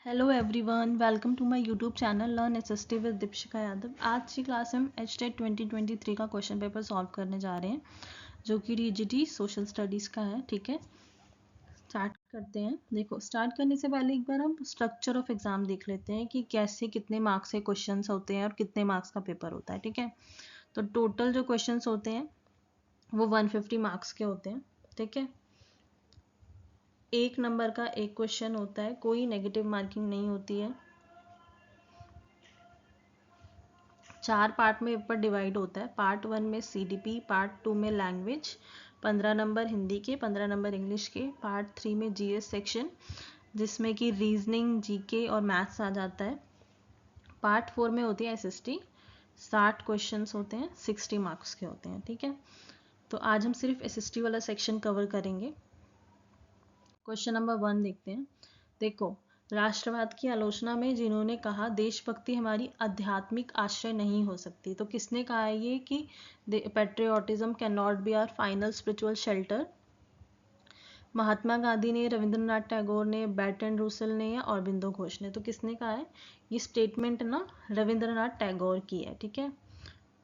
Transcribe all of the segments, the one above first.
Hello everyone, welcome to my YouTube channel learn SST with Deepshika Yadav. आज की class में हम एचटेट 2023 का क्वेश्चन पेपर सॉल्व करने जा रहे हैं, जो कि टीजीटी सोशल स्टडीज़ का है। ठीक है, स्टार्ट करते हैं। देखो, स्टार्ट करने से पहले एक बार हम स्ट्रक्चर ऑफ एग्जाम देख लेते हैं कि कैसे कितने मार्क्स के क्वेश्चन होते हैं और कितने मार्क्स का पेपर होता है। ठीक है, तो टोटल जो क्वेश्चन होते हैं वो 150 मार्क्स के होते हैं। ठीक है, एक नंबर का एक क्वेश्चन होता है, कोई नेगेटिव मार्किंग नहीं होती है। 4 पार्ट में पेपर डिवाइड होता है। पार्ट 1 में सीडीपी, पार्ट 2 में लैंग्वेज, 15 नंबर हिंदी के, 15 नंबर इंग्लिश के। पार्ट 3 में जीएस सेक्शन, जिसमें कि रीजनिंग, जीके और मैथ्स आ जाता है। पार्ट 4 में होती है एसएसटी, 60 क्वेश्चंस होते हैं, 60 मार्क्स के होते हैं। ठीक है, तो आज हम सिर्फ एसएसटी वाला सेक्शन कवर करेंगे। क्वेश्चन नंबर 1 देखते हैं। देखो, राष्ट्रवाद की आलोचना में जिन्होंने कहा देशभक्ति हमारी आध्यात्मिक आश्रय नहीं हो सकती, तो किसने कहा है ये कि patriotism can not be our final spiritual shelter? Mahatma Gandhi ने, रविंद्रनाथ टैगोर ने, बर्ट्रैंड रूसल ने या अरबिंदो घोष ने? तो किसने कहा है ये स्टेटमेंट ना? रविंद्रनाथ टैगोर की है। ठीक है,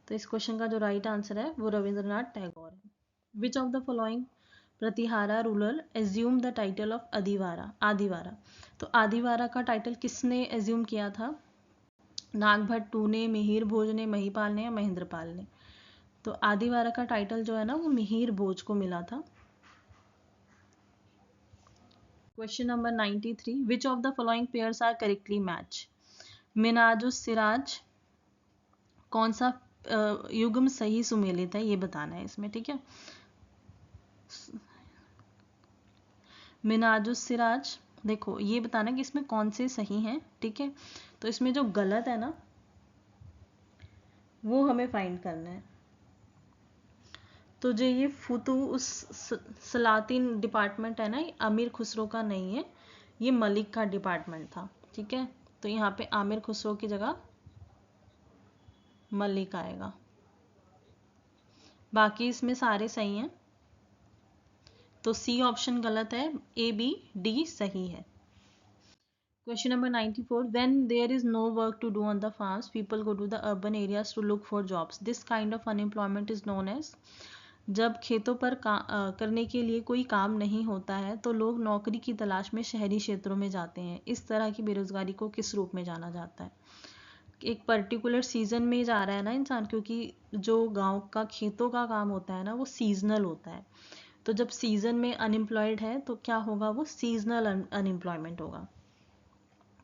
तो इस क्वेश्चन का जो राइट आंसर है वो रविंद्रनाथ टैगोर है। Which of the following Pratihara rulers assume the title of Adivara? तो आदिवारा का टाइटल किसने एज्यूम किया था? नागभट्ट टू ने, मिहिर भोज ने, महिपाल ने या महेंद्रपाल ने? तो आदिवारा का टाइटल जो है ना वो मिहिर भोज को मिला था। Question number 93, which of the following pairs are correctly matched? Minhajus Siraj कौन सा युग्म सही सुमेलित है, ये बताना है इसमें। ठीक है, मिनाजुस सिराज, देखो ये बताना कि इसमें कौन से सही हैं। ठीक है, तो इसमें जो गलत है ना वो हमें फाइंड करना है। तो जो ये फुतू सलातीन डिपार्टमेंट है ना, ये आमिर खुसरो का नहीं है, ये मलिक का डिपार्टमेंट था। ठीक है, तो यहाँ पे आमिर खुसरो की जगह मलिक आएगा। बाकी इसमें सारे सही हैं, तो सी ऑप्शन गलत है, ए बी डी सही है। Question number 94. When there is no work to do on the farms, people go to the urban areas to look for jobs. This kind of unemployment is known as? जब खेतों पर करने के लिए कोई काम नहीं होता है तो लोग नौकरी की तलाश में शहरी क्षेत्रों में जाते हैं। इस तरह की बेरोजगारी को किस रूप में जाना जाता है? एक पर्टिकुलर सीजन में जा रहा है ना इंसान, क्योंकि जो गांव का खेतों का काम होता है ना वो सीजनल होता है। तो जब सीजन में अनएम्प्लॉयड है तो क्या होगा, वो सीजनल अनएम्प्लॉयमेंट होगा।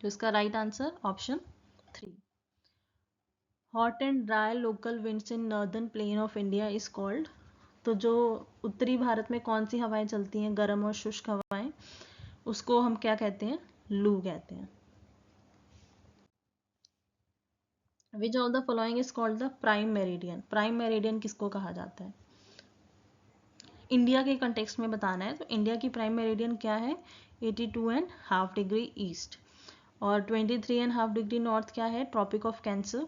तो इसका right answer option 3। Hot and dry local winds in northern plain of India is called? तो जो उत्तरी भारत में कौन सी हवाएं चलती हैं, गर्म और शुष्क हवाएं, उसको हम क्या कहते हैं? लू कहते हैं। विच of the following is called the prime meridian? Prime meridian किसको कहा जाता है? इंडिया के कंटेक्स्ट में बताना है, तो इंडिया की प्राइम मेरिडियन क्या है? 82.5 डिग्री ईस्ट। और 23.5 डिग्री नॉर्थ क्या है? Tropic of Cancer.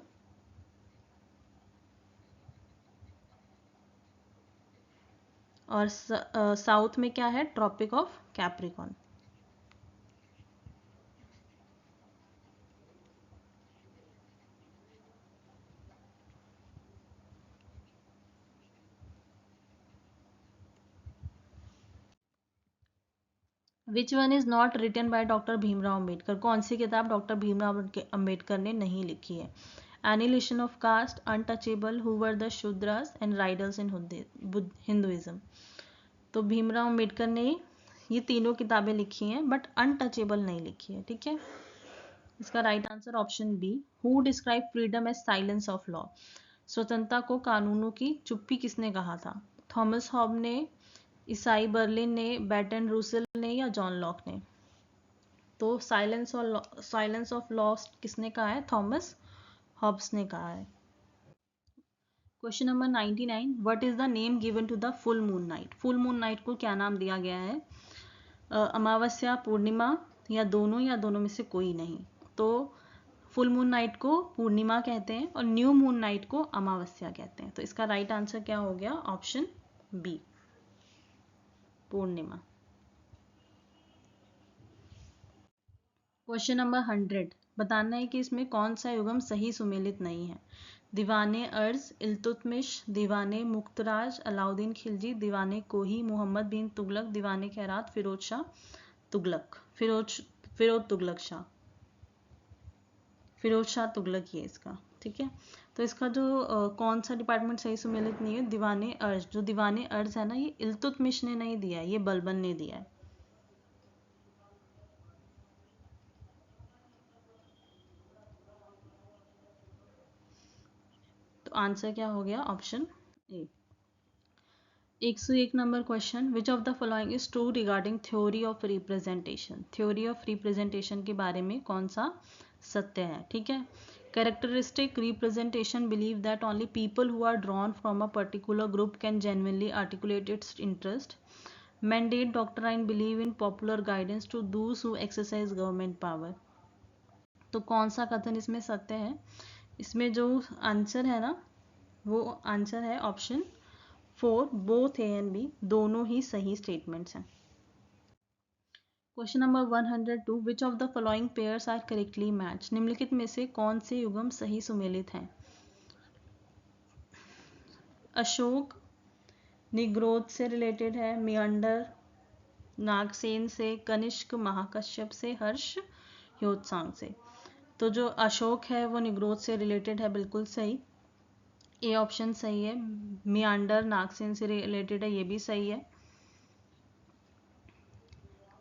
और साउथ में क्या है? Tropic of Capricorn. Which one is not written by doctor Bhimrao Ambedkar? कौन सी किताब डॉक्टर भीमराव अम्बेडकर ने नहीं लिखी है? Annihilation of caste, untouchable, who were the Shudras and riddles in Hinduism? तो भीमराव अम्बेडकर ने ये तीनों किताबें लिखी हैं, बट अनटचेबल नहीं लिखी है। ठीक है, इसका right answer option B. Who describe freedom as silence of law? स्वतंत्रता को कानूनों की चुप्पी किसने कहा था? थॉमस हॉब ने, ईसाई बर्लिन ने, बर्ट्रैंड रूसल ने या जॉन लॉक ने? तो साइलेंस ऑफ लॉ किसने कहा है? थॉमस हॉब्स ने कहा है। Question number 99, what is the name given to the full moon night? Full moon night को क्या नाम दिया गया है? अमावस्या, पूर्णिमा या दोनों में से कोई नहीं? तो फुल मून नाइट को पूर्णिमा कहते हैं और न्यू मून नाइट को अमावस्या कहते हैं। तो इसका राइट आंसर क्या हो गया? ऑप्शन बी, पूर्णिमा। क्वेश्चन नंबर 100 बताना है कि इसमें कौन सा युगम सही सुमेलित नहीं है। दीवाने अर्ज, इल्तुतमिश, दीवाने मुक्तराज, अलाउद्दीन खिलजी, दीवाने कोही, मोहम्मद बिन तुगलक, दीवाने खैरात, फिरोज शाह तुगलक, फिरोज तुगलक शाह, फिरोज शाह तुगलक ये इसका। ठीक है, तो इसका जो कौन सा डिपार्टमेंट सही सुमेलित नहीं है, दीवाने अर्ज। जो दीवाने अर्ज है ना, ये इल्तुतमिश ने नहीं दिया है, ये बलबन ने दिया है। तो आंसर क्या हो गया, option A. 101 number question, which of the following is true regarding theory of representation. Theory of representation के बारे में कौन सा सत्य है। ठीक है, characteristic representation believe that only people who are drawn from a particular group can genuinely articulate its interest. Mandate doctrine believe in popular guidance to those who exercise government power. तो कौन सा कथन इसमें सत्य है। इसमें जो आंसर है ना, वो आंसर है option 4, both A and B, दोनों ही सही स्टेटमेंट्स हैं। Question number 102, which of the following pairs are correctly match. निम्नलिखित में से कौन से युगम सही सुमेलित हैं। अशोक निग्रोध से रिलेटेड है, मियंडर नागसेन से, कनिष्क महाकश्यप से, हर्ष ह्योत्सांग से। तो जो अशोक है वो निग्रोध से रिलेटेड है, बिल्कुल सही, ए ऑप्शन सही है। मियांडर नागसेन से रिलेटेड है, ये भी सही है।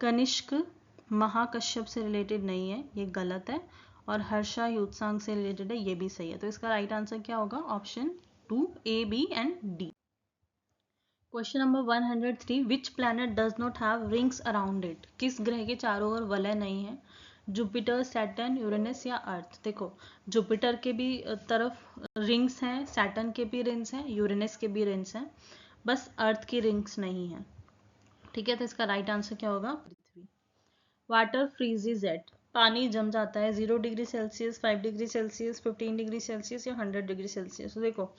कनिष्क महाकश्यप से रिलेटेड नहीं है, ये गलत है। और हर्षा युत्सांग से रिलेटेड है, ये भी सही है। तो इसका राइट आंसर क्या होगा, option 2, A, B and D. Question number 103, which planet does not have rings around it. किस ग्रह के चारों ओर वलय नहीं है। जुपिटर, सैटर्न, यूरेनस या अर्थ। देखो, जुपिटर के भी तरफ रिंग्स हैं, सैटर्न के भी रिंग्स हैं, यूरेनस के भी रिंग्स हैं, बस अर्थ की रिंग्स नहीं है। ठीक है, तो इसका राइट आंसर क्या होगा, पृथ्वी। वाटर फ्रीजेज एट, पानी जम जाता है 0 degree Celsius, 5 degree Celsius, 15 degree Celsius या 100 डिग्री सेल्सियस। तो देखो,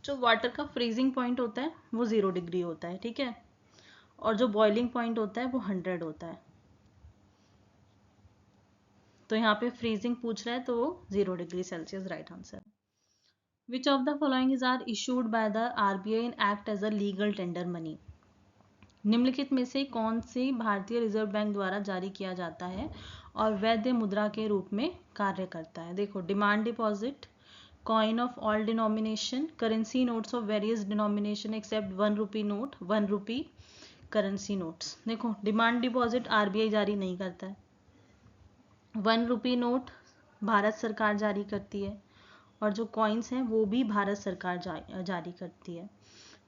जो वाटर का फ्रीजिंग पॉइंट होता है वो 0 डिग्री होता है। ठीक है, और जो बॉइलिंग पॉइंट होता है वो 100 होता है। तो यहाँ पे फ्रीजिंग पूछ रहा है तो वो 0 डिग्री सेल्सियस राइट आंसर है। Which of the following is are issued by the RBI in act as a legal tender money. निम्नलिखित में से कौन से भारतीय रिजर्व बैंक द्वारा जारी किया जाता है और वैध मुद्रा के रूप में कार्य करता है। देखो, demand deposit, coin of all denomination, currency notes of various denomination except 1 rupee note, 1 rupee currency notes. देखो, डिमांड डिपॉजिट आरबीआई जारी नहीं करता है, 1 रुपी नोट भारत सरकार जारी करती है, और जो कॉइन्स हैं वो भी भारत सरकार जारी करती है।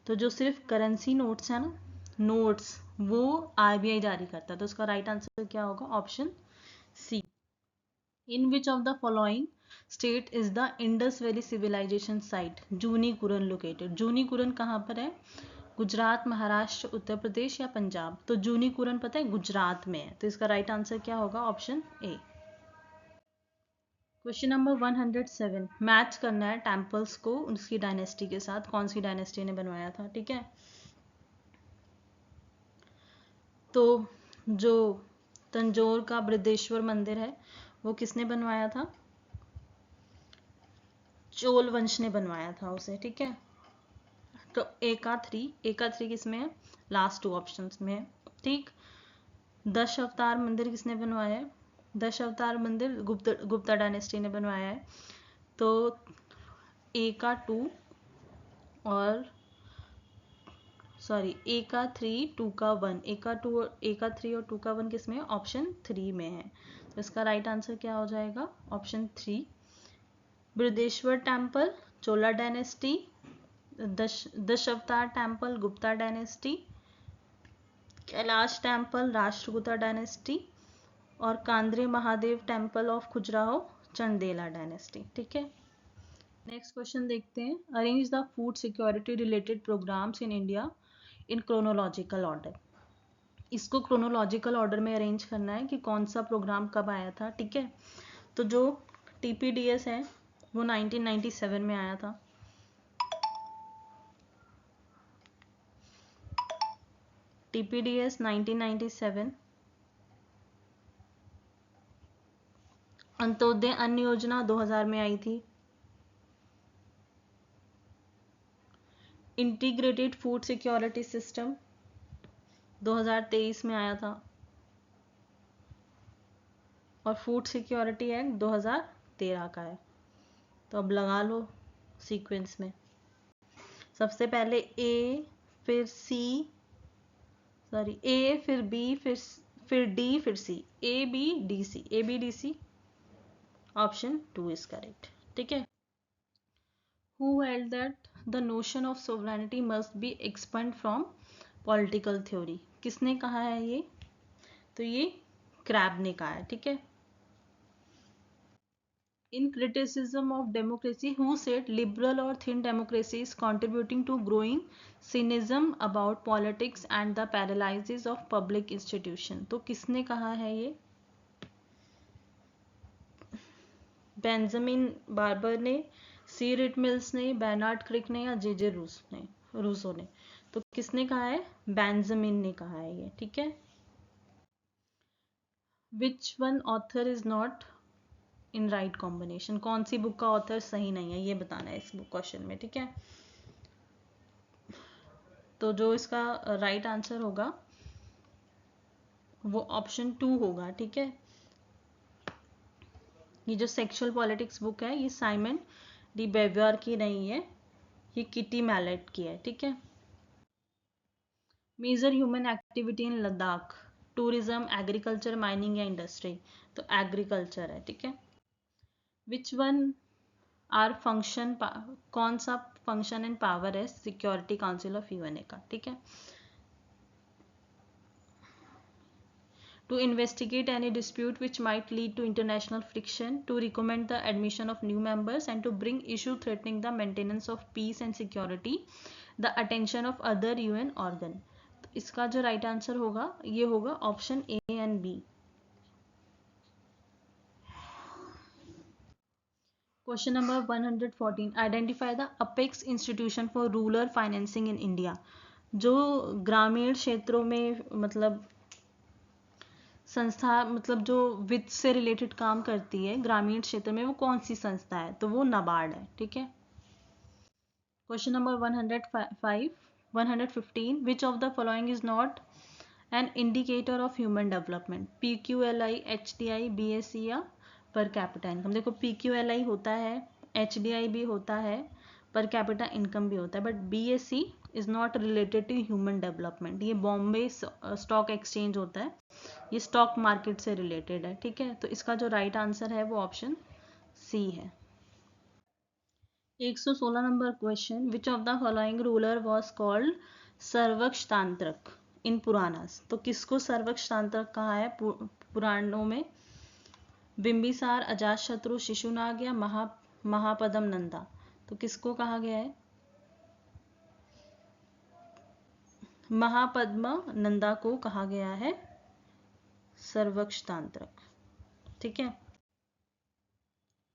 तो जो सिर्फ करेंसी नोट्स है ना, नोट्स, वो आरबीआई जारी करता है। तो उसका राइट आंसर क्या होगा, option C. In which of the following state is the Indus valley civilisation site Juni Kuran located. Juni Kuran कहाँ पर है, गुजरात, महाराष्ट्र, उत्तर प्रदेश या पंजाब। तो जूनी कुरन पता है गुजरात में है। तो इसका राइट आंसर क्या होगा, option A. Question number 107, match करना है टेम्पल्स को उसकी डायनेस्टी के साथ, कौन सी डायनेस्टी ने बनवाया था। ठीक है, तो जो तंजौर का बृहदेश्वर मंदिर है वो किसने बनवाया था, चोल वंश ने बनवाया था उसे। ठीक है, तो एका थ्री किसमें है, लास्ट 2 ऑप्शंस में है। ठीक, दश अवतार मंदिर किसने बनवाया है, दश अवतार मंदिर गुप्ता डायनेस्टी ने बनवाया है। तो एका 2 और सॉरी एका 3 2 का 1, एका 3 और 2 का 1 किसमें है, ऑप्शन 3 में है। तो इसका राइट आंसर क्या हो जाएगा, option 3। Brihadeshwara temple Chola dynasty, Dashavatar temple Gupta dynasty, Kailash temple Rashtrakuta dynasty, और Kandariya Mahadev temple of Khajuraho Chandela dynasty. ठीक है, नेक्स्ट क्वेश्चन देखते हैं। Arrange the food security related programs in India in chronological order. इसको क्रोनोलॉजिकल ऑर्डर में अरेंज करना है कि कौन सा प्रोग्राम कब आया था। ठीक है, तो जो टीपीडीएस है वो 1997 में आया था। टीपीडीएस 1997, अंत्योदय अन्न योजना 2000 में आई थी। इंटीग्रेटेड फूड सिक्योरिटी सिस्टम 2023 में आया था। और फूड सिक्योरिटी एक्ट 2013 का है। तो अब लगा लो सीक्वेंस में, सबसे पहले ए, फिर सी, सॉरी ए, फिर बी, फिर डी, फिर C, A B D C, A B D C, option 2 is correct. ठीक है। Who held that the notion of sovereignty must be expunged from political theory? किसने कहा है ये? तो ये क्रैब ने कहा है। ठीक है। In criticism of democracy, who said liberal or thin democracy is contributing to growing cynicism about politics and the paralysis of public institution? तो किसने कहा है ये? बेंजामिन बार्बर ने, सी रिट मिल्स ने, बेर्नार्ड क्रिक ने, या जे रूसो ने? तो किसने कहा है? बेंजामिन ने कहा है ये। ठीक है। Which one author is not in right combination? कौन सी बुक का ऑथर सही नहीं है, ये बताना है इस बुक क्वेश्चन में। ठीक है। तो जो इसका राइट आंसर होगा वो ऑप्शन 2 होगा। ठीक है। ये जो सेक्सुअल पॉलिटिक्स बुक है ये साइमन डी बेवियर की नहीं है, ये किटी मैलेट की है। ठीक है। Major human activity in Ladakh, tourism, agriculture, mining या इंडस्ट्री? तो एग्रीकल्चर है। ठीक है। विच वन आर फंक्शन, कौन सा फंक्शन एंड पावर है सिक्योरिटी काउंसिल ऑफ यूएनए का? ठीक है। To investigate any dispute which might lead to international friction, to recommend the admission of new members, and to bring issue threatening the maintenance of peace and security, the attention of other UN organ. तो इसका जो right answer होगा ये होगा option A and B. Question number 114, identify the apex institution for rural financing in India. जो ग्रामीण क्षेत्रों में मतलब संस्था, मतलब जो वित्त से रिलेटेड काम करती है ग्रामीण क्षेत्र में, वो कौन सी संस्था है? तो वो नाबार्ड है। ठीक है। Question number 115, which of the following is not an indicator of human development? PQLI, HDI, BSE या पर कैपिटा इनकम? देखो PQLI होता है, HDI भी होता है, पर कैपिटा इनकम भी होता है, but BSE is not related to human development. ये बॉम्बे स्टॉक एक्सचेंज होता है, ये स्टॉक मार्केट से रिलेटेड है। ठीक है। तो इसका जो राइट आंसर है वो ऑप्शन सी है। 116 number question, which of the following ruler was called Sarvakshatrantaka in Puranas? तो किसको सर्वक्षतांत्रक कहा है पुराणों में? बिंबिसार, अजातशत्रु, शिशुनाग या महापद्म नंदा? तो किसको कहा गया है? महापद्म नंदा को कहा गया है सर्वक्षतांत्रक। ठीक है।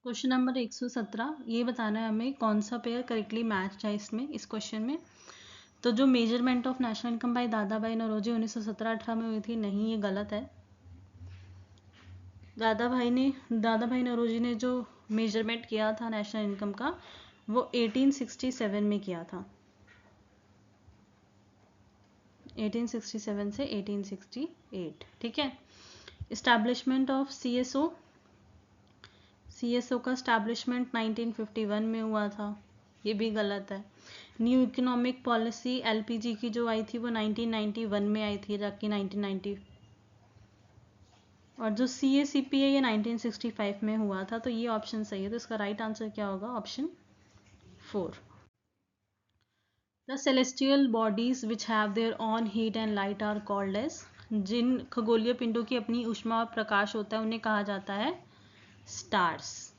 क्वेश्चन नंबर 117, ये बताना है हमें कौन सा पेयर करेक्टली मैच है इसमें, इस क्वेश्चन में। तो जो measurement of national income by दादा भाई नौरोजी 1917-18 में हुई थी, नहीं, ये गलत है। दादा भाई नौरोजी ने जो मेजरमेंट किया था नेशनल इनकम का, वो 1867 में किया था। 1867 से 1868। ठीक है। इस्टेब्लिशमेंट ऑफ CSO का इस्टेब्लिशमेंट 1951 में हुआ था, ये भी गलत है। न्यू इकोनॉमिक पॉलिसी LPG की जो आई थी वो 1991 में आई थी, जबकि 1990, और जो CACP है ये 1965 में हुआ था। तो ये ऑप्शन सही है। तो इसका राइट आंसर क्या होगा? Option 4। The celestial bodies which have their own heat and light are called as? जिन खगोलीय पिंडों की अपनी ऊष्मा और प्रकाश होता है उन्हें कहा जाता है स्टार्स।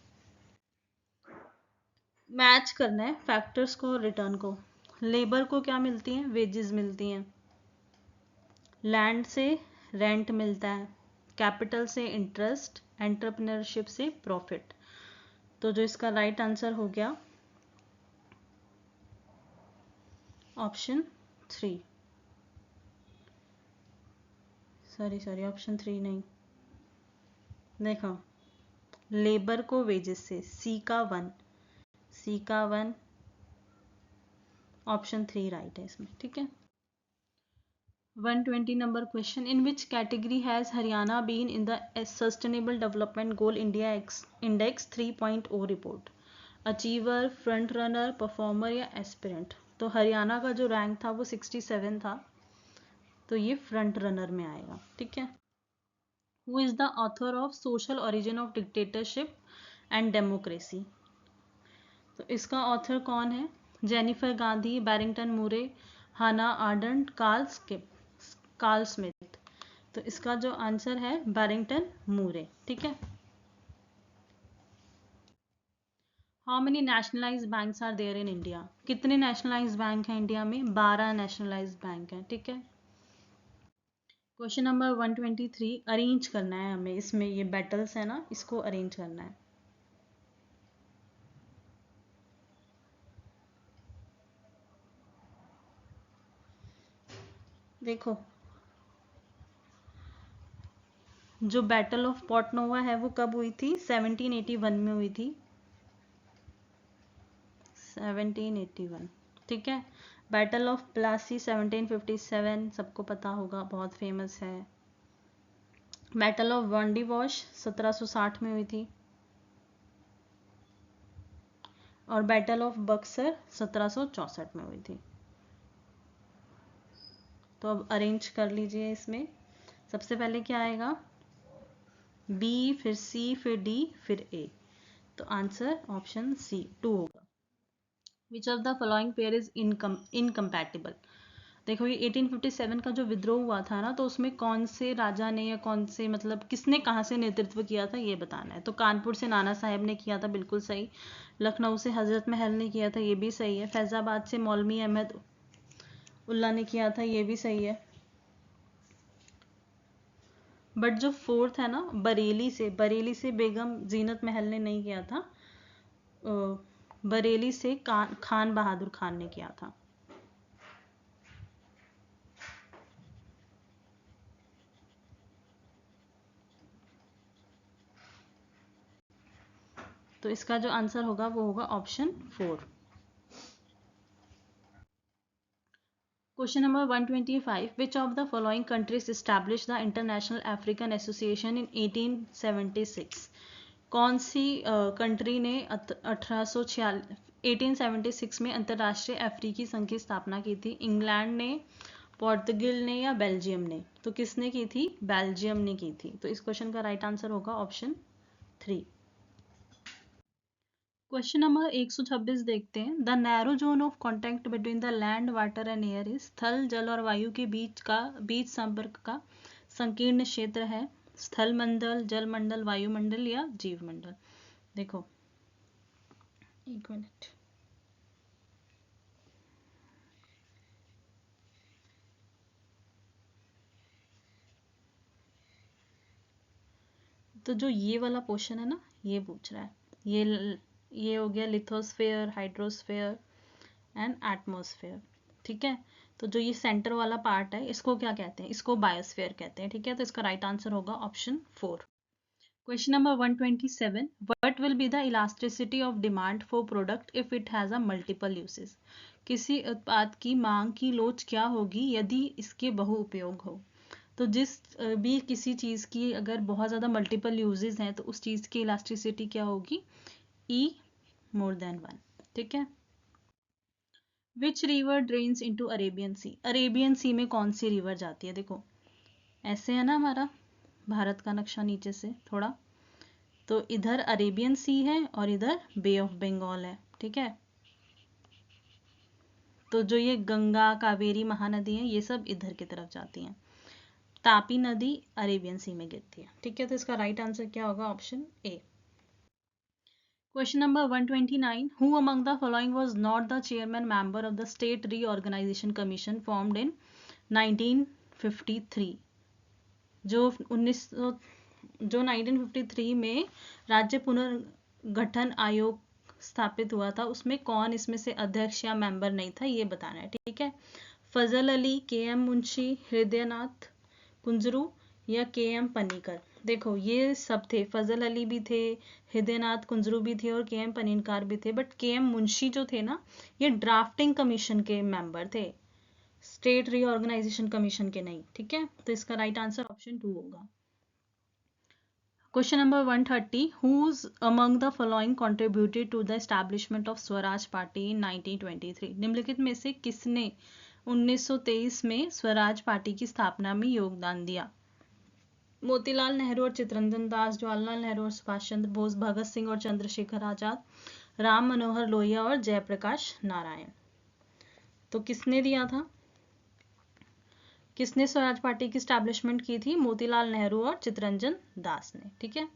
मैच करना है फैक्टर्स को और रिटर्न को। लेबर को क्या मिलती हैं? वेजेस मिलती हैं। लैंड से रेंट मिलता है, कैपिटल से इंटरेस्ट, एंटरप्रेन्योरशिप से प्रॉफिट। तो जो इसका राइट आंसर हो गया ऑप्शन 3, सॉरी ऑप्शन 3 नहीं, देखो लेबर को वेजेस से, सी का 1 ऑप्शन 3 राइट है इसमें, ठीक है। 120 number question, in which category has Haryana been in the sustainable development goal India index 3.0 report, achiever, front runner, performer या एस्पिरेंट। तो हरियाणा का जो रैंक था वो 67 था, तो ये फ्रंट रनर में आएगा, ठीक है। Who is the author of social origin of dictatorship and democracy, तो इसका ऑथर कौन है? Jennifer Gandhi, Barrington Moore, Hannah Arendt, Carl Schmitt. तो इसका जो आंसर है बैरिंगटन मूरे, ठीक है। How many nationalised banks are there in India, कितने नेशनलाइज्ड बैंक हैं इंडिया में? 12 नेशनलाइज्ड बैंक हैं, ठीक है। क्वेश्चन नंबर 123, अरेंज करना है हमें, इसमें ये बैटल्स है ना, इसको अरेंज करना है। देखो, जो बैटल ऑफ पोर्टनोवा है वो कब हुई थी? 1781 में हुई थी, 1781, ठीक है। बैटल ऑफ प्लासी 1757, सबको पता होगा, बहुत फेमस है। बैटल ऑफ वांडीवॉश 1760 में हुई थी, और बैटल ऑफ बक्सर 1764 में हुई थी। तो अब अरेंज कर लीजिए इसमें, सबसे पहले क्या आएगा? बी, फिर सी, फिर डी, फिर ए। तो आंसर ऑप्शन सी 2 होगा। विच of the following pair is incompatible. देखो, ये 1857 का जो विद्रोह हुआ था ना, तो उसमें कौन से राजा ने या कौन से, मतलब किसने कहाँ से नेतृत्व किया था, ये बताना है। तो कानपुर से नाना साहेब ने किया था, बिल्कुल सही। लखनऊ से हजरत महल ने किया था, ये भी सही है। फैजाबाद से मौलवी अहमद उल्ला ने किया था, ये भी सही है। बट जो फोर्थ है ना, बरेली से बेगम जीनत महल ने नहीं किया था, बरेली से खान बहादुर खान ने किया था। तो इसका जो आंसर होगा वो होगा option 4। Question number 125, which of the following countries establish the International African Association in 1876। कौन सी कंट्री ने 1876 में अंतर्राष्ट्रीय अफ्रीकी संघ की स्थापना की थी? इंग्लैंड ने, पोर्तुगल ने या बेल्जियम ने? तो किसने की थी? बेल्जियम ने की थी। तो इस क्वेश्चन का राइट आंसर होगा ऑप्शन 3। क्वेश्चन नंबर 126 देखते हैं। The narrow zone of contact between the land, water and air is, स्थल, जल और वायु के बीच संपर्क का संकीर्ण क्षेत्र है। स्थल मंडल, जल मंडल, वायुमंडल या जीव मंडल? देखो, एक मिनट, तो जो ये वाला पोर्शन है ना, ये पूछ रहा है। ये हो गया लिथोस्फेयर, हाइड्रोस्फेयर एंड एटमॉस्फेयर, ठीक है। तो जो ये सेंटर वाला पार्ट है, इसको क्या कहते हैं? इसको बायोस्फेयर कहते हैं, ठीक है। तो इसका राइट आंसर होगा option 4। Question number 127, what will be the elasticity of demand for product if it has a multiple usage. किसी उत्पाद की मांग की लोच क्या होगी यदि इसके बहु उपयोग हो। तो जिस भी किसी चीज़ की अगर बहुत ज़्यादा मल्टीपल यूजेस हैं, तो उस चीज़ की इलास्टिसिटी क्या होगी? E मोर देन 1, ठीक है। Which river drains into Arabian Sea. Arabian Sea में कौन सी रिवर जाती है? देखो, ऐसे है ना हमारा भारत का नक्शा नीचे से थोड़ा, तो इधर अरेबियन सी है और इधर बे ऑफ बंगाल है, ठीक है। तो जो ये गंगा, कावेरी, महानदी है, ये सब इधर की तरफ जाती हैं। तापी नदी अरेबियन सी में गिरती है, ठीक है। तो इसका राइट आंसर क्या होगा? Option A. Question number 129, who among the following was not the chairman member of the state reorganisation commission formed in 1953। जो 1953 में राज्य पुनर्गठन आयोग स्थापित हुआ था, उसमें कौन इसमें से अध्यक्ष या मेंबर नहीं था, ये बताना है, ठीक है। फजल अली, के एम मुंशी, हृदयनाथ कुंजरू या KM पनीकर। देखो ये सब थे, फजल अली भी थे, हृदयनाथ कुंजरू भी थे और KM पनीकर भी थे, बट KM मुंशी जो थे ना, ये ड्राफ्टिंग कमीशन के मेंबर थे, स्टेट रीऑर्गेनाइजेशन कमीशन के नहीं। ठीक है, तो इसका राइट आंसर ऑप्शन 2 होगा। Question number 130, who's among the following contributed to the establishment of Swaraj party in 1923? निम्नलिखित में से किसने 1923 में स्वराज पार्टी की स्थापना में योगदान दिया? मोतीलाल नेहरू और चित्तरंजन दास, जवाहरलाल नेहरू और सुभाष चंद्र बोस, भगत सिंह और चंद्रशेखर आजाद, राम मनोहर लोहिया और जयप्रकाश नारायण। तो किसने दिया था? किसने स्वराज पार्टी की स्टैब्लिशमेंट की थी? मोतीलाल नेहरू और चित्तरंजन दास ने। ठीक है,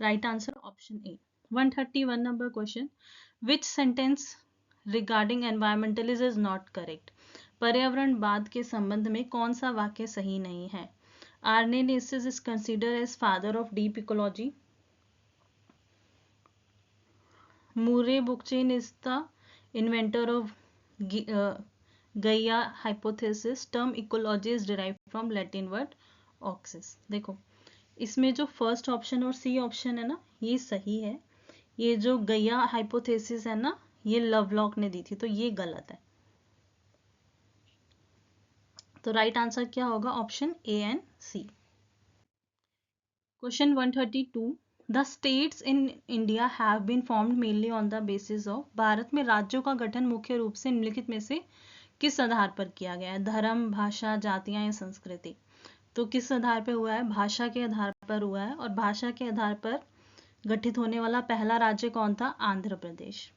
right answer option A. 131 number question, which sentence regarding environmentalism is not correct? पर्यावरणवाद के संबंध में कौन सा वाक्य सही नहीं है? Arne Naess is considered as father of deep ecology. Murray Bookchin is the inventor of Gaia hypothesis. Term ecology is derived from Latin word oxys. देखो इसमें जो फर्स्ट ऑप्शन और सी ऑप्शन है ना, ये सही है। ये जो गैया हाइपोथेसिस है ना, ये लवलॉक ने दी थी, तो ये गलत है। तो राइट आंसर क्या होगा? Option A and C. Question 132, the states in India have been formed mainly on the basis of. Bharat में राज्यों का गठन मुख्य रूप से निम्नलिखित में से किस आधार पर किया गया है? धर्म, भाषा, जातियां या संस्कृति। तो किस आधार पर हुआ है? भाषा के आधार पर हुआ है। और भाषा के आधार पर गठित होने वाला पहला राज्य कौन था? Andhra Pradesh.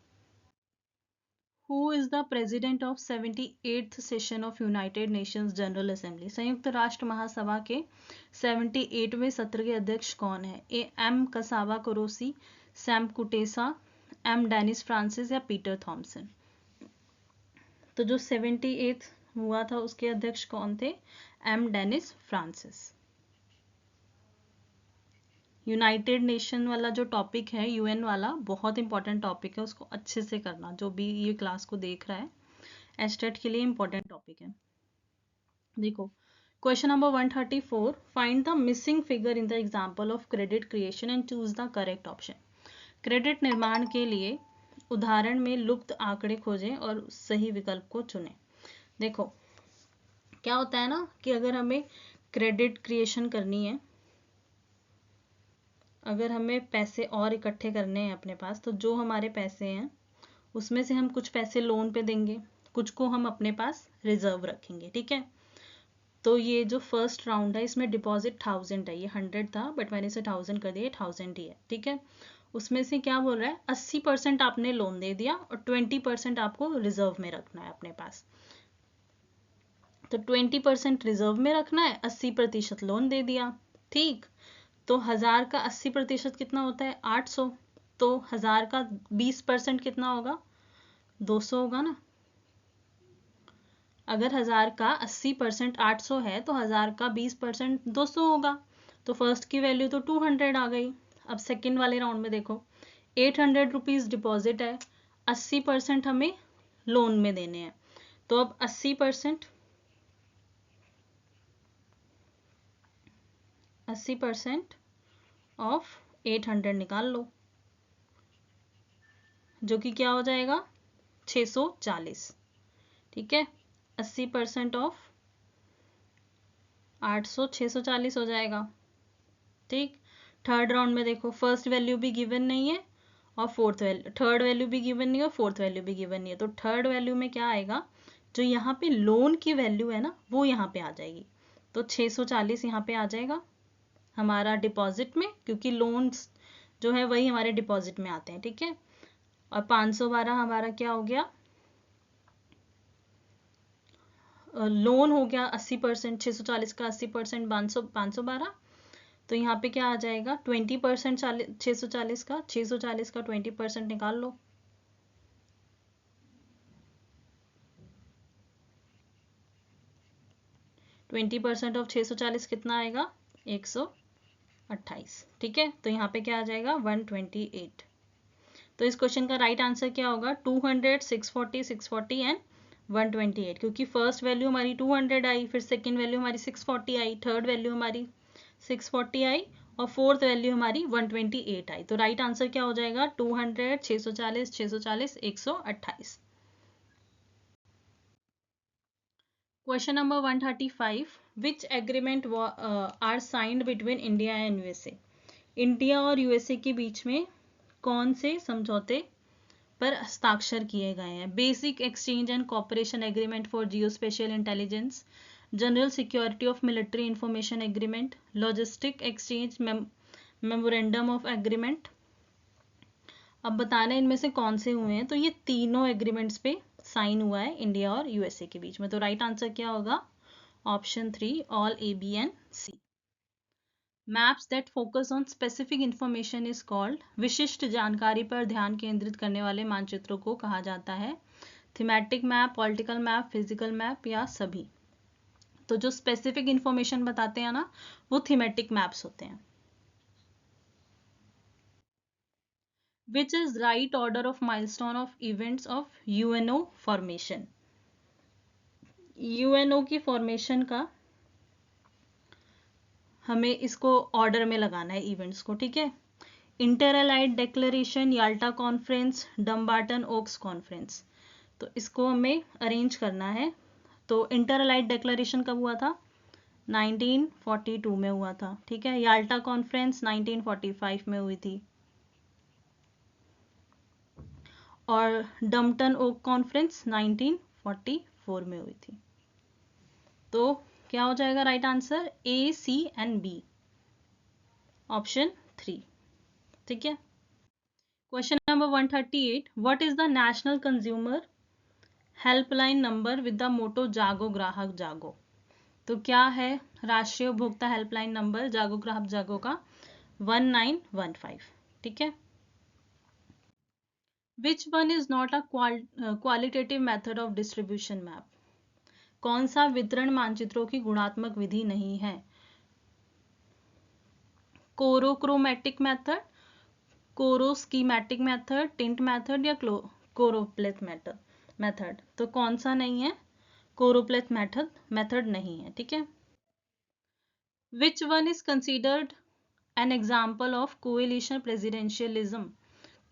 Who is the president of 78th session of United Nations General Assembly? संयुक्त राष्ट्र महासभा के 78वें सत्र के अध्यक्ष कौन है? A M Csaba Korosi, Sam Kutesa, M Dennis Francis या पीटर थॉमसन। तो जो 78th हुआ था उसके अध्यक्ष कौन थे? M Dennis Francis. United Nation वाला जो टॉपिक है, यूएन वाला, बहुत इंपॉर्टेंट टॉपिक है, उसको अच्छे से करना। जो भी ये क्लास को देख रहा है, एस्टेट के लिए इंपॉर्टेंट टॉपिक है। देखो question number 134, find the missing figure in the example of credit creation and choose the correct option. Credit निर्माण के लिए उदाहरण में लुप्त आंकड़े खोजें और सही विकल्प को चुनें। देखो क्या होता है ना कि अगर हमें क्रेडिट क्रिएशन करनी है, अगर हमें पैसे और इकट्ठे करने हैं अपने पास, तो जो हमारे पैसे हैं उसमें से हम कुछ पैसे लोन पे देंगे, कुछ को हम अपने पास रिजर्व रखेंगे। ठीक है, तो ये जो फर्स्ट राउंड है इसमें डिपॉजिट 1000 है, ये 100 था बट मैंने इसे 1000 कर दिया, 1000 ही है। ठीक है, उसमें से क्या बोल रहा है? 80% आपने लोन दे दिया और 20% आपको रिजर्व में रखना है अपने पास। तो 20% रिजर्व में रखना है, 80% लोन दे दिया। ठीक, तो 1000 का 80% कितना होता है? 800। तो 1000 का 20% कितना होगा? 200 होगा ना। अगर 1000 का 80% 800 है तो 1000 का 20% 200 होगा। तो फर्स्ट की वैल्यू तो 200 आ गई। अब सेकंड वाले राउंड में देखो, 800 रुपीज डिपॉजिट है, 80% हमें लोन में देने हैं। तो अब 80% ऑफ 800 निकाल लो, जो कि क्या हो जाएगा? 640। ठीक है, 80% ऑफ 800 640 हो जाएगा। ठीक, थर्ड राउंड में देखो, फर्स्ट वैल्यू भी गिवन नहीं है और थर्ड वैल्यू भी गिवन नहीं है और फोर्थ वैल्यू भी गिवन नहीं है। तो थर्ड वैल्यू में क्या आएगा? जो यहाँ पे लोन की वैल्यू है ना, वो यहाँ पे आ जाएगी। तो 640 यहाँ पे आ जाएगा हमारा डिपॉजिट में, क्योंकि लोन्स जो है वही हमारे डिपॉजिट में आते हैं। ठीक है, और 512 हमारा क्या हो गया? लोन हो गया 80%, 640 का 80% 512। तो यहाँ पे क्या आ जाएगा? 20% 640 का 20% निकाल लो। ट्वेंटी परसेंट ऑफ 640 कितना आएगा? 128। ठीक है, तो यहाँ पे क्या आ जाएगा? 128। तो इस क्वेश्चन का राइट आंसर क्या होगा? 200, 640, 640 एंड 128, क्योंकि फर्स्ट वैल्यू हमारी 200 आई, फिर सेकंड वैल्यू हमारी 640 आई, थर्ड वैल्यू हमारी 640 आई और फोर्थ वैल्यू हमारी 128 आई। तो राइट आंसर क्या हो जाएगा? 200, 640, 640, 128। Question number 135, which agreement are signed between India and USA? India और यूएसए के बीच में कौन से समझौते पर हस्ताक्षर किए गए हैं? Basic exchange and cooperation agreement for geospatial intelligence, general security of military information agreement, logistic exchange memorandum of agreement. अब बताना है इनमें से कौन से हुए हैं। तो ये तीनों एग्रीमेंट्स पे साइन हुआ है इंडिया और यूएसए के बीच में। तो राइट आंसर क्या होगा? Option 3, all A, B and C. Maps that focus on specific information is called, विशिष्ट जानकारी पर ध्यान केंद्रित करने वाले मानचित्रों को कहा जाता है? Thematic map, political map, physical map या सभी? तो जो स्पेसिफिक इंफॉर्मेशन बताते हैं ना, वो थीमेटिक मैप्स होते हैं। Which is right order of milestone of events of UNO formation? UNO की फॉर्मेशन का हमें इसको ऑर्डर में लगाना है इवेंट्स को, ठीक है? Inter Allied Declaration, Yalta Conference, Dumbarton Oaks Conference. तो इसको हमें अरेंज करना है। तो इंटर अलाइड डिक्लेरेशन कब हुआ था? 1942 में हुआ था, ठीक है? याल्टा कॉन्फ्रेंस 1945 में हुई थी और डम्पटन ओक कॉन्फ्रेंस 1944 में हुई थी। तो क्या हो जाएगा right answer? A, C and B, option 3, ठीक है? Question number 138, what is the national consumer helpline number with the motto जागो ग्राहक जागो? तो क्या है राष्ट्रीय उपभोक्ता हेल्पलाइन नंबर जागो ग्राहक जागो का? 1915, ठीक है? Which one is not a qualitative method of distribution map? कौन सा वितरण मानचित्रों की गुणात्मक विधि नहीं है? कोरोक्रोमेटिक मेथड, कोरोस्कीमेटिक मेथड, टिंट मेथड या कोरोप्लेथ मेथड? तो कौन सा नहीं है? कोरोप्लेथ मेथड नहीं है, ठीक है? Which one is considered an example of coalition presidentialism?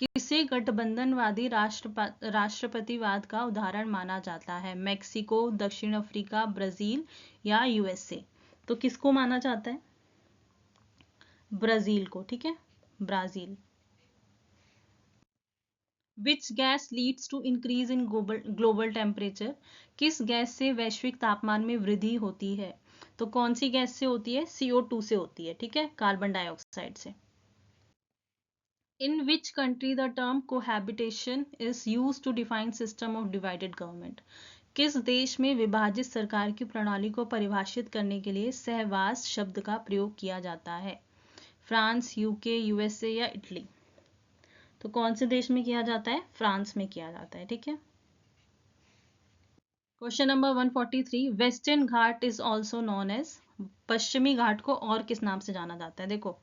किसे गठबंधनवादी राष्ट्रपतिवाद का उदाहरण माना जाता है? मेक्सिको, दक्षिण अफ्रीका, ब्राजील या यूएसए? तो किसको माना जाता है? ब्राजील को, ठीक है? Brazil. Which gas leads to increase in global temperature? किस गैस से वैश्विक तापमान में वृद्धि होती है? तो कौन सी गैस से होती है? CO2 से होती है, ठीक है? कार्बन डाइऑक्साइड से। In which country the term cohabitation is used to define system of divided government? किस देश में विभाजित सरकार की प्रणाली को परिभाषित करने के लिए सहवास शब्द का प्रयोग किया जाता है? फ्रांस, यूके, यूएसए या इटली? तो कौन से देश में किया जाता है? फ्रांस में किया जाता है, ठीक है? Question number 143, western Ghat is also known as? पश्चिमी घाट को और किस नाम से जाना जाता है? देखो,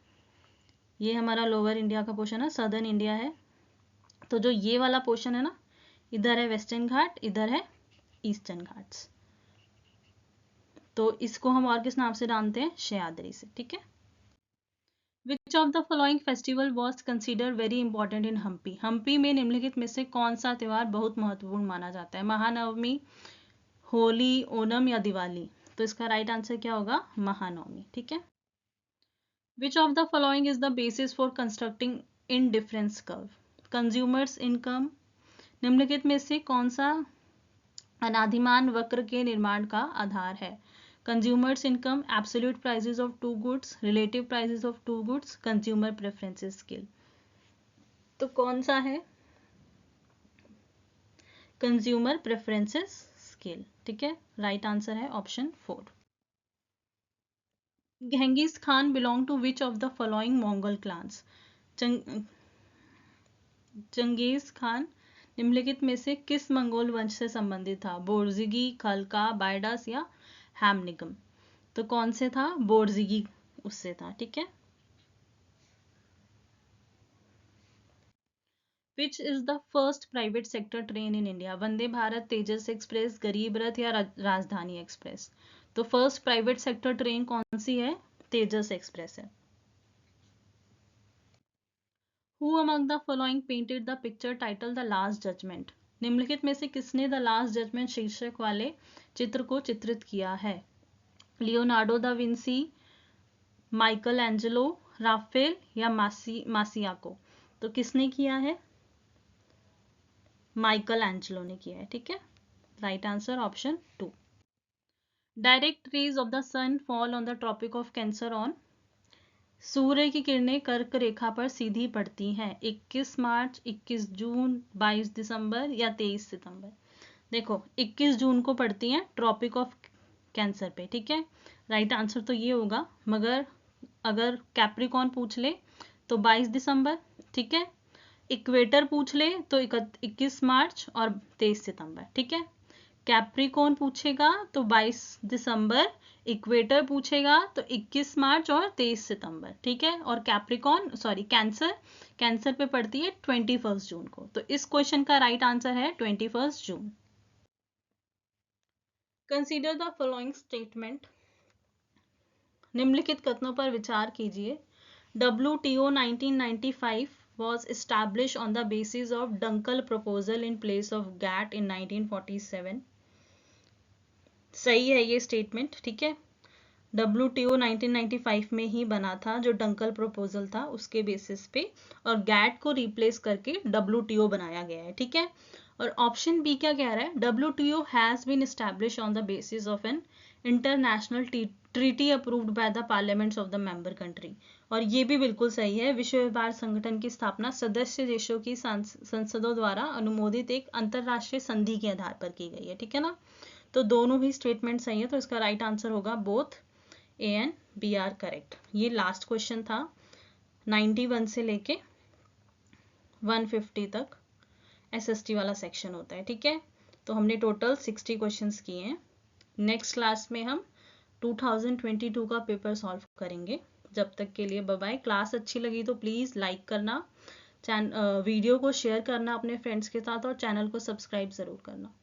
ये हमारा लोअर इंडिया का पोर्शन है, सदर्न इंडिया है। तो जो ये वाला पोर्शन है ना, इधर है वेस्टर्न घाट, इधर है ईस्टर्न घाट्स। तो इसको हम और किस नाम से जानते हैं? सह्याद्री से, ठीक है? Which of the following festival was consider very important in Hampi? Hampi में निम्नलिखित में से कौन सा त्योहार बहुत महत्वपूर्ण माना जाता है? महानवमी, होली, ओणम या दिवाली? तो इसका राइट आंसर क्या होगा? महानवमी, ठीक है? Which of the following is the basis for constructing indifference curve? Consumers income. निम्नलिखित में से कौन सा अनाधिमान वक्र के निर्माण का आधार है? Consumers income, absolute prices of two goods, relative prices of two goods, consumer preferences scale? तो कौन सा है? कंज्यूमर प्रेफरेंसेस स्केल, ठीक है? राइट आंसर है option 4। Genghis Khan belong to which of the following Mongol clans? चंगेज खान निम्नलिखित में से किस मंगोल वंश से संबंधित था? बोरजिगी, खलका, बायडास या हैमनिगम? तो कौन से था? बोरजिगी उससे था, ठीक है? Which is the first private sector train in India? Vande Bharat, Tejas express, गरीब रथ या राजधानी एक्सप्रेस? तो फर्स्ट प्राइवेट सेक्टर ट्रेन कौन सी है? तेजस एक्सप्रेस है। Who among the following painted the picture titled The Last Judgment? निम्नलिखित में से किसने द लास्ट जजमेंट शीर्षक वाले चित्र को चित्रित किया है? Leonardo da Vinci, Michael Angelo, Rafale या मासियाको? तो किसने किया है? माइकल एंजेलो ने किया है। ठीक है, right answer option 2। Direct rays of the sun fall on the Tropic of Cancer on? सूर्य की किरणें कर्क रेखा पर सीधी पड़ती हैं 21 मार्च, 21 जून, 22 दिसंबर या 23 सितंबर? देखो 21 जून को पड़ती हैं ट्रॉपिक ऑफ कैंसर पे। ठीक है, राइट आंसर तो ये होगा, मगर अगर कैप्रिकॉन पूछ ले तो 22 दिसंबर। ठीक है, इक्वेटर पूछ ले तो 21 मार्च और 23 सितंबर। ठीक है, कैप्रिकॉन पूछेगा तो 22 दिसंबर, इक्वेटर पूछेगा तो 21 मार्च और 23 सितंबर। ठीक है, और कैंसर पे पड़ती है 21 जून को। तो इस क्वेश्चन का राइट आंसर है 21 June. Consider the following statement. निम्नलिखित कथनों पर विचार कीजिए। WTO 1995 was established on the basis of Dunkel proposal in place of GATT in 1947। सही है ये स्टेटमेंट। ठीक है, WTO 1995 में ही बना था, जो डंकल प्रपोजल था उसके बेसिस पे, और गैट को रिप्लेस करके WTO बनाया गया है। ठीक है, और ऑप्शन बी क्या कह रहा है? WTO has been establish on the basis of an international treaty approved by the parliaments of the member country. और ये भी बिल्कुल सही है। विश्व व्यापार संगठन की स्थापना सदस्य देशों की संसदों द्वारा अनुमोदित एक अंतरराष्ट्रीय संधि के आधार पर की गई है। ठीक है ना, तो दोनों ही स्टेटमेंट सही है, तो इसका राइट आंसर होगा both A and B are correct. ये लास्ट क्वेश्चन था। 91 से लेके 150 तक SST वाला सेक्शन होता है। ठीक है, तो हमने टोटल 60 क्वेश्चंस किए हैं। नेक्स्ट क्लास में हम 2022 का पेपर सॉल्व करेंगे। जब तक के लिए बाय बाय। क्लास अच्छी लगी तो प्लीज़ लाइक करना, वीडियो को शेयर करना अपने फ्रेंड्स के साथ, और चैनल को सब्सक्राइब ज़रूर करना।